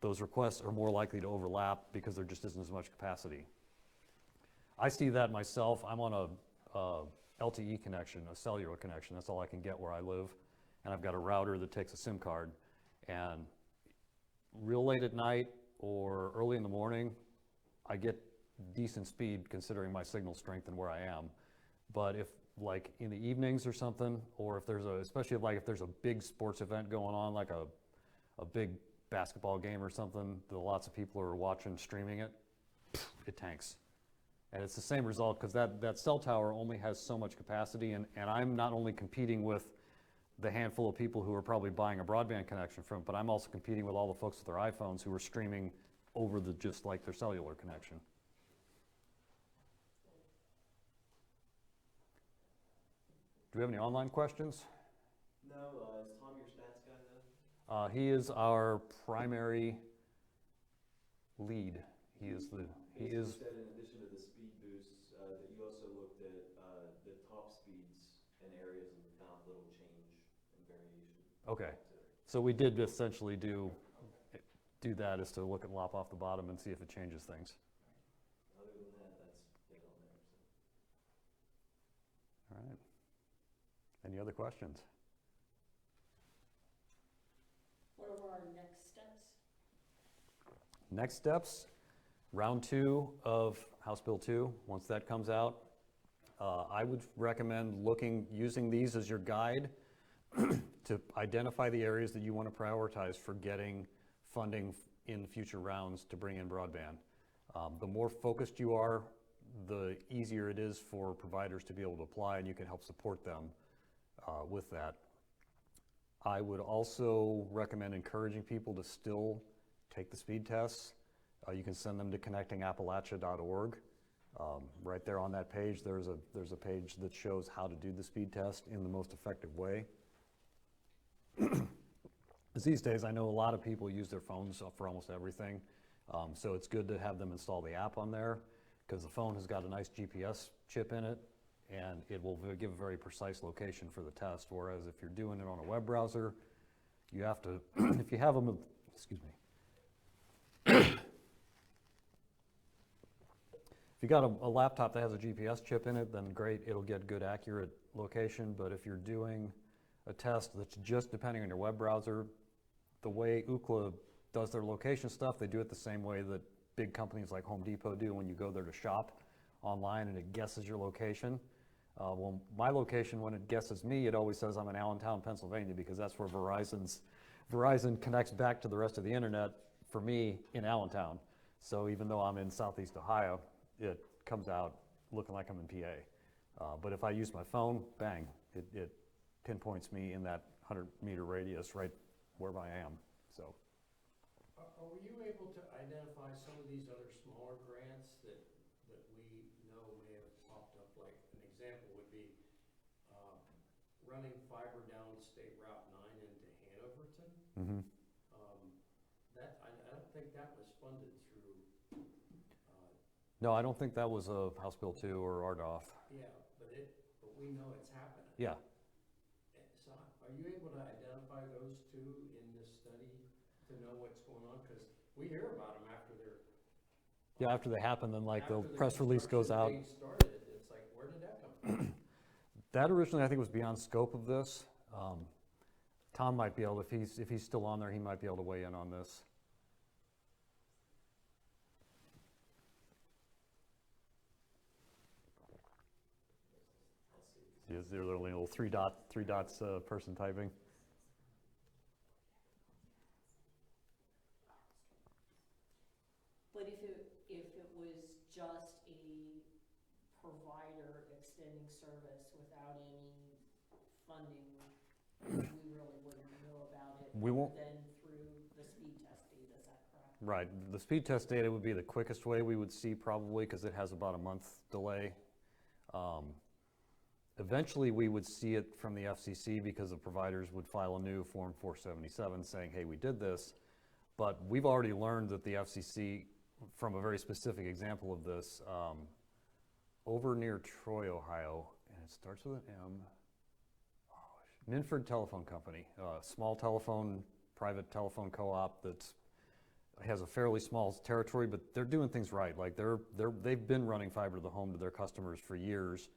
those requests are more likely to overlap because there just isn't as much capacity. I see that myself. I'm on a LTE connection, a cellular connection. That's all I can get where I live. And I've got a router that takes a SIM card. And real late at night or early in the morning, I get decent speed considering my signal strength and where I am. But if, like, in the evenings or something, or if there's especially like if there's a big sports event going on, like a big basketball game or something that lots of people are watching, streaming it, it tanks. And it's the same result, because that cell tower only has so much capacity, and I'm not only competing with the handful of people who are probably buying a broadband connection from, but I'm also competing with all the folks with their iPhones who are streaming over just like their cellular connection. Do we have any online questions? No, is Tom your stats guy then? He is our primary lead. You said in addition to the speed boosts, that you also looked at the top speeds in areas of the town, little change and variation. Okay, so we did essentially do that, is to look and lop off the bottom and see if it changes things. Other than that, that's it on there. So. All right. Any other questions? What are our next steps? Next steps, round 2 of House Bill 2. Once that comes out, I would recommend using these as your guide to identify the areas that you want to prioritize for getting funding in future rounds to bring in broadband. The more focused you are, the easier it is for providers to be able to apply, and you can help support them with that. I would also recommend encouraging people to still take the speed tests. You can send them to connectingappalachia.org. Right there on that page, there's a page that shows how to do the speed test in the most effective way. These days, I know a lot of people use their phones for almost everything, so it's good to have them install the app on there, because the phone has got a nice GPS chip in it, and it will give a very precise location for the test, whereas if you're doing it on a web browser, you have to, if you have them, excuse me, if you got a laptop that has a GPS chip in it, then great, it'll get good accurate location. But if you're doing a test that's just depending on your web browser, the way Ookla does their location stuff, they do it the same way that big companies like Home Depot do when you go there to shop online and it guesses your location. Well, my location, when it guesses me, it always says I'm in Allentown, Pennsylvania, because that's where Verizon connects back to the rest of the internet for me in Allentown. So even though I'm in Southeast Ohio, it comes out looking like I'm in PA. But if I use my phone, bang, it pinpoints me in that 100-meter radius right where I am, so. Are you able to identify some of these other smaller grants that we know may have popped up? Like an example would be running fiber down State Route 9 into Hanoverton. Mhm. I don't think that was funded through. No, I don't think that was a House Bill 2 or RDOF. Yeah, but we know it's happening. Yeah. So are you able to identify those two in this study to know what's going on? Because we hear about them after they're. Yeah, after they happen, then like the after press release goes out. construction being started, it's like, where did that come from? That originally, I think, was beyond scope of this. Tom might be able, if he's still on there, he might be able to weigh in on this. Is there literally a little three dots person typing? But if it was just a provider extending service without any funding, we really wouldn't know about it. We won't. Than through the speed test data, is that correct? Right. The speed test data would be the quickest way we would see, probably, because it has about a month delay. Eventually, we would see it from the FCC because the providers would file a new Form 477 saying, hey, we did this. But we've already learned that the FCC, from a very specific example of this, over near Troy, Ohio, and it starts with an M, Minford Telephone Company, a small private telephone co-op that has a fairly small territory, but they're doing things right. Like they've been running fiber to the home to their customers for years.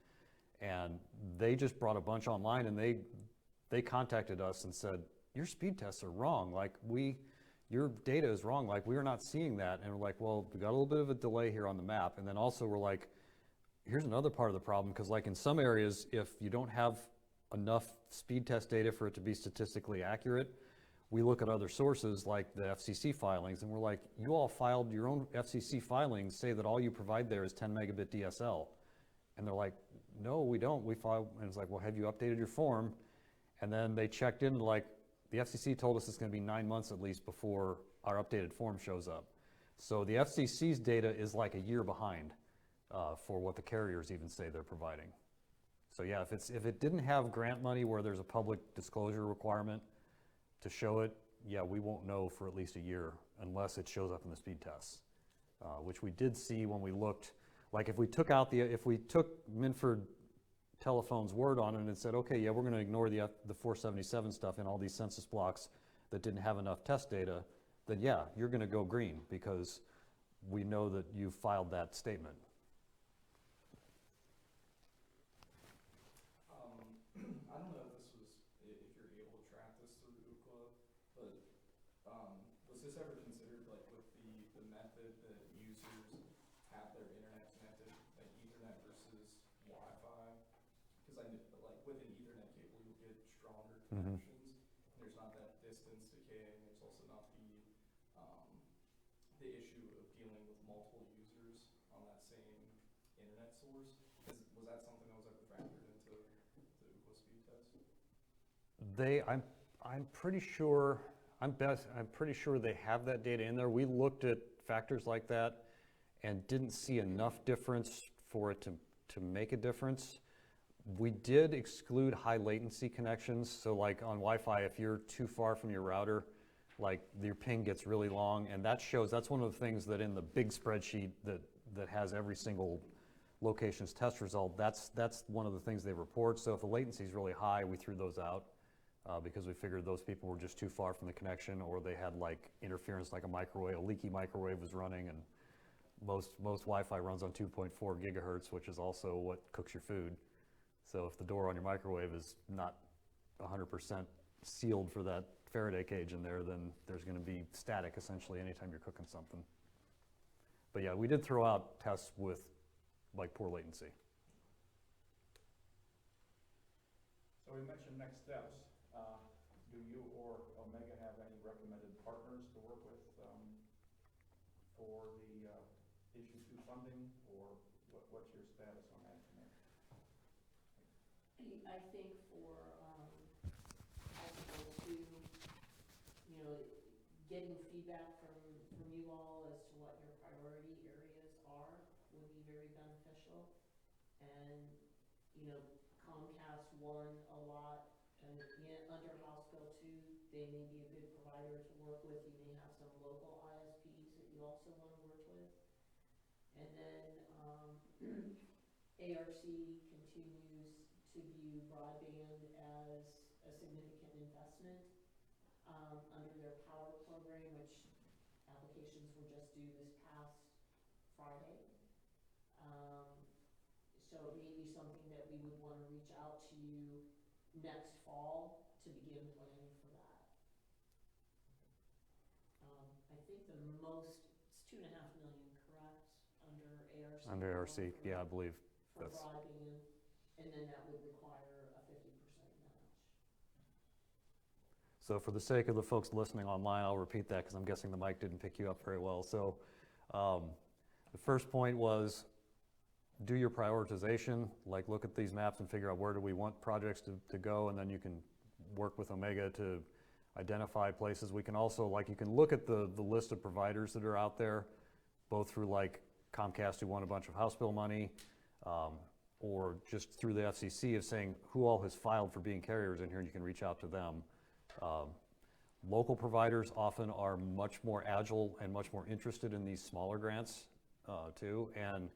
And they just brought a bunch online, and they contacted us and said, your speed tests are wrong. Like your data is wrong. Like we are not seeing that. And we're like, well, we got a little bit of a delay here on the map. And then also we're like, here's another part of the problem, because like in some areas, if you don't have enough speed test data for it to be statistically accurate, we look at other sources like the FCC filings, and we're like, you all filed your own FCC filings, say that all you provide there is 10 megabit DSL. And they're like, no, we don't. We file, and it's like, well, have you updated your form? And then they checked in, like, the FCC told us it's going to be 9 months at least before our updated form shows up. So the FCC's data is like a year behind for what the carriers even say they're providing. So yeah, if it didn't have grant money where there's a public disclosure requirement to show it, yeah, we won't know for at least a year unless it shows up in the speed tests, which we did see when we looked. Like if we took Minford Telephone's word on it and said, okay, yeah, we're going to ignore the 477 stuff in all these census blocks that didn't have enough test data, then yeah, you're going to go green because we know that you filed that statement. I don't know if this was, if you're able to track this through Ookla, but was this ever considered like with the method that users have their internet connected, like Ethernet versus Wi-Fi? Because I know, like with an Ethernet cable, you'll get stronger connections. There's not that distance decay, and there's also not the issue of dealing with multiple users on that same internet source. Was that something that was ever factored into the Ookla speed test? I'm pretty sure they have that data in there. We looked at factors like that and didn't see enough difference for it to make a difference. We did exclude high latency connections. So like on Wi-Fi, if you're too far from your router, like your ping gets really long, and that's one of the things that in the big spreadsheet that has every single location's test result, that's one of the things they report. So if the latency is really high, we threw those out because we figured those people were just too far from the connection, or they had like interference, like a leaky microwave was running, and most Wi-Fi runs on 2.4 gigahertz, which is also what cooks your food. So if the door on your microwave is not 100% sealed for that Faraday cage in there, then there's going to be static essentially anytime you're cooking something. But yeah, we did throw out tests with like poor latency. So we mentioned next steps. Do you or OMEGA have any recommended partners to work with for the issue 2 funding, or what's your status on that? I think for getting feedback from you all as to what your priority areas are would be very beneficial. And, Comcast won a lot, and under House Bill 2, they may be a good provider to work with. You may have some local ISPs that you also want to work with. And then ARC continues to view broadband as a significant investment under their power program, which applications were just due this past Friday. So it may be something that we would want to reach out to you next fall to begin planning for that. I think the most, it's 2.5 million, correct, under ARC? Under ARC, yeah, I believe For that's. broadband, and then that would require a 50% match. So for the sake of the folks listening online, I'll repeat that because I'm guessing the mic didn't pick you up very well. So the first point was do your prioritization, like look at these maps and figure out where do we want projects to go, and then you can work with OMEGA to identify places. We can also, you can look at the list of providers that are out there, both through like Comcast, who won a bunch of House Bill money, or just through the FCC of saying who all has filed for being carriers in here, and you can reach out to them. Local providers often are much more agile and much more interested in these smaller grants too, and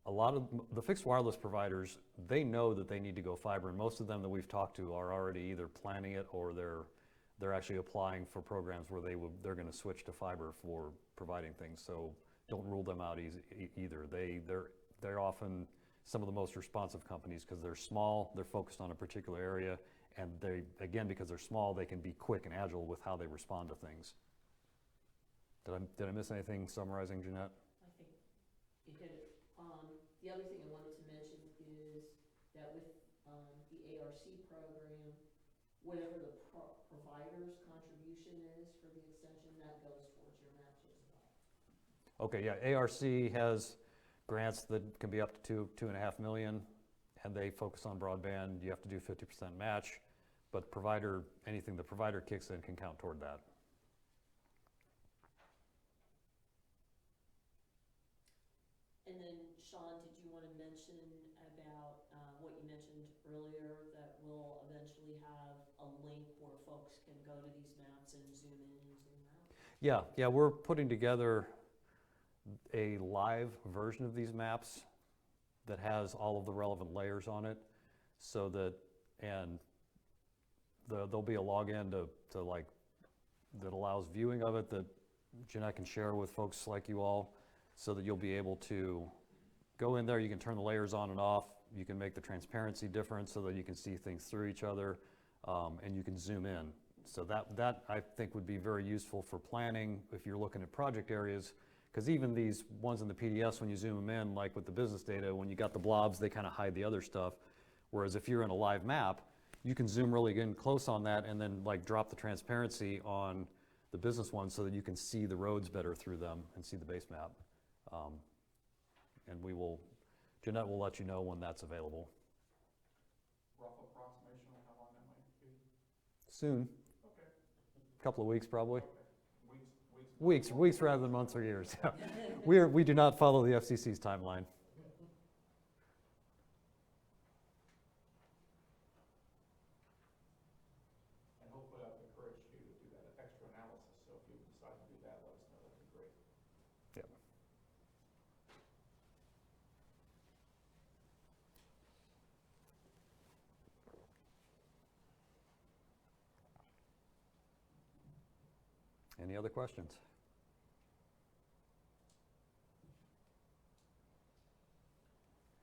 a lot of the fixed wireless providers, they know that they need to go fiber, and most of them that we've talked to are already either planning it or they're actually applying for programs where they're going to switch to fiber for providing things. So don't rule them out either. They're often some of the most responsive companies because they're small, they're focused on a particular area, and they, again, because they're small, they can be quick and agile with how they respond to things. Did I miss anything summarizing, Jeanette? I think you hit it. The other thing I wanted to mention is that with the ARC program, whatever the provider's contribution is for the extension, that goes towards your match as well. Okay, yeah, ARC has grants that can be up to $2.5 million, and they focus on broadband. You have to do 50% match, but anything the provider kicks in can count toward that. And then, Sean, did you want to mention about what you mentioned earlier, that we'll eventually have a link where folks can go to these maps and zoom in and zoom out? Yeah, we're putting together a live version of these maps that has all of the relevant layers on it, so that, and there'll be a login to that allows viewing of it that Jeanette can share with folks like you all, so that you'll be able to go in there. You can turn the layers on and off. You can make the transparency different so that you can see things through each other, and you can zoom in. So that I think would be very useful for planning if you're looking at project areas, because even these ones in the PDFs, when you zoom them in, like with the business data, when you got the blobs, they kind of hide the other stuff. Whereas if you're in a live map, you can zoom really in close on that and then drop the transparency on the business one so that you can see the roads better through them and see the base map. And Jeanette will let you know when that's available. Rough approximation on how long that might be? Soon. Okay. A couple of weeks probably. Okay. Weeks rather than months or years. We do not follow the FCC's timeline. And hopefully I've encouraged you to do that extra analysis, so if you decide to do that, let us know. That'd be great. Yep. Any other questions?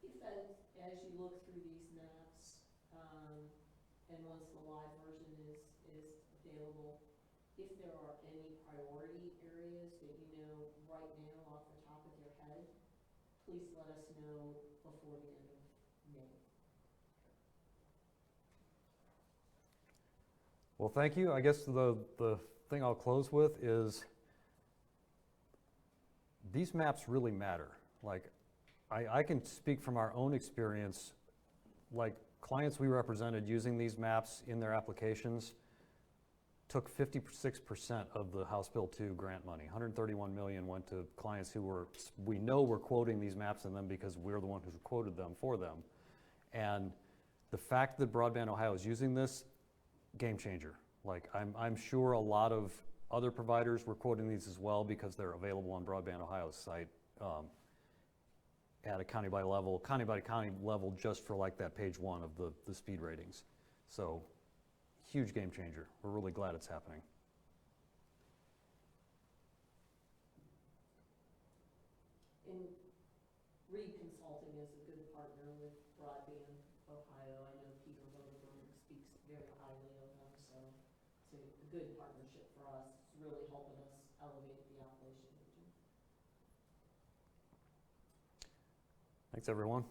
If as you look through these maps, and once the live version is available, if there are any priority areas that you know right now off the top of your head, please let us know before the end of May. Well, thank you. I guess the thing I'll close with is these maps really matter. I can speak from our own experience, clients we represented using these maps in their applications, took 56% of the House Bill 2 grant money. 131 million went to clients who we know were quoting these maps in them because we're the one who quoted them for them. And the fact that Broadband Ohio is using this, game changer. Like, I'm sure a lot of other providers were quoting these as well because they're available on Broadband Ohio's site at a county by county level, just for like that page 1 of the speed ratings. So, huge game changer. We're really glad it's happening. And Reid Consulting is a good partner with Broadband Ohio. I know Peter Rodenberg speaks very highly of them, so it's a good partnership for us. It's really helping us elevate the Appalachian region. Thanks, everyone.